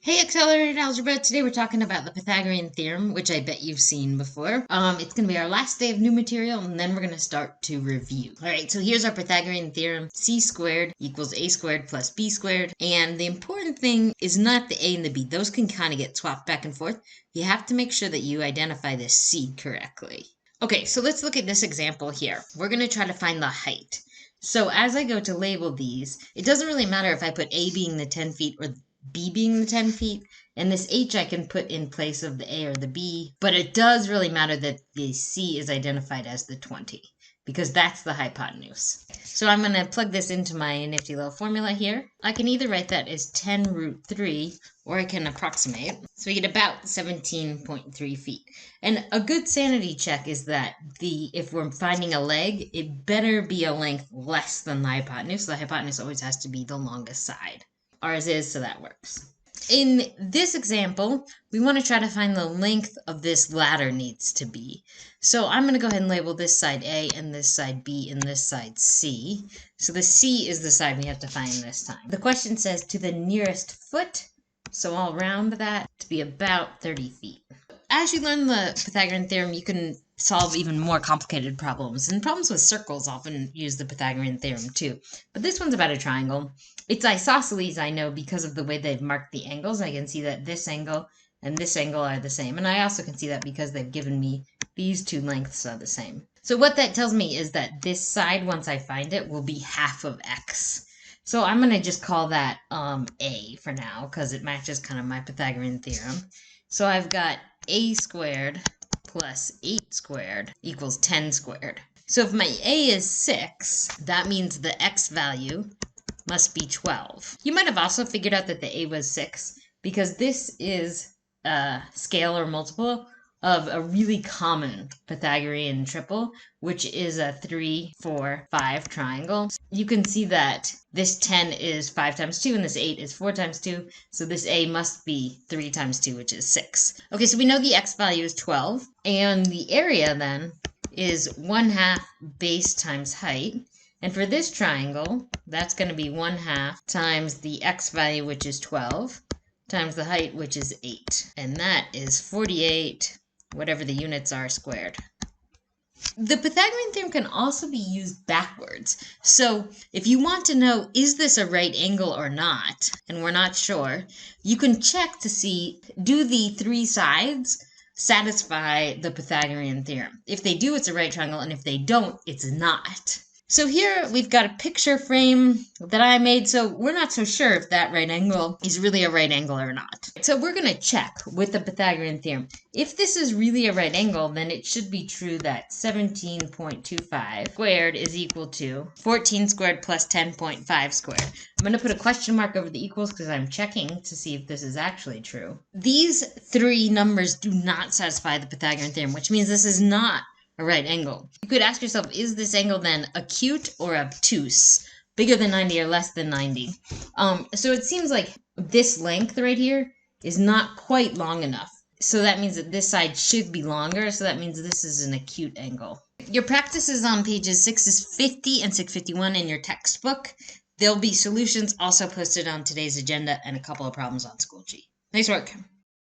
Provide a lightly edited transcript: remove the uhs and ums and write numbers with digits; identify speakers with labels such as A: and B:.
A: Hey, Accelerated Algebra! Today we're talking about the Pythagorean theorem, which I bet you've seen before. It's going to be our last day of new material, and then we're going to start to review. Alright, so here's our Pythagorean theorem. C squared equals a squared plus b squared. And the important thing is not the a and the b. Those can kind of get swapped back and forth. You have to make sure that you identify the c correctly. Okay, so let's look at this example here. We're going to try to find the height. So as I go to label these, it doesn't really matter if I put a being the 10 feet or b being the 10 feet, and this h I can put in place of the a or the b, but it does really matter that the c is identified as the 20, because that's the hypotenuse. So I'm going to plug this into my nifty little formula here. I can either write that as 10 root 3, or I can approximate. So we get about 17.3 feet. And a good sanity check is that if we're finding a leg, it better be a length less than the hypotenuse. The hypotenuse always has to be the longest side. Ours is, so that works. In this example, we want to try to find the length of this ladder needs to be. So I'm going to go ahead and label this side A and this side B and this side C. So the C is the side we have to find this time. The question says to the nearest foot, so I'll round that to be about 30 feet. As you learn the Pythagorean theorem, you can solve even more complicated problems. And problems with circles often use the Pythagorean theorem too. But this one's about a triangle. It's isosceles, I know, because of the way they've marked the angles. I can see that this angle and this angle are the same. And I also can see that because they've given me these two lengths are the same. So what that tells me is that this side, once I find it, will be half of x. So I'm going to just call that a for now, because it matches kind of my Pythagorean theorem. So I've got a squared plus 8 squared equals 10 squared. So if my a is 6, that means the x value must be 12. You might have also figured out that the a was 6 because this is a scalar multiple of a really common Pythagorean triple, which is a 3, 4, 5 triangle. You can see that this 10 is 5 times 2 and this 8 is 4 times 2, so this a must be 3 times 2, which is 6. Okay, so we know the x value is 12, and the area then is 1/2 base times height. And for this triangle, that's going to be 1/2 times the x value, which is 12, times the height, which is 8. And that is 48, whatever the units are, squared. The Pythagorean theorem can also be used backwards. So if you want to know, is this a right angle or not, and we're not sure, you can check to see, do the three sides satisfy the Pythagorean theorem? If they do, it's a right triangle, and if they don't, it's not. So here we've got a picture frame that I made, so we're not so sure if that right angle is really a right angle or not. So we're going to check with the Pythagorean theorem. If this is really a right angle, then it should be true that 17.25 squared is equal to 14 squared plus 10.5 squared. I'm going to put a question mark over the equals because I'm checking to see if this is actually true. These three numbers do not satisfy the Pythagorean theorem, which means this is not a right angle. You could ask yourself, is this angle then acute or obtuse? Bigger than 90 or less than 90? So it seems like this length right here is not quite long enough. So that means that this side should be longer, so that means this is an acute angle. Your practice is on pages 650 and 651 in your textbook. There'll be solutions also posted on today's agenda and a couple of problems on Schoology. Nice work.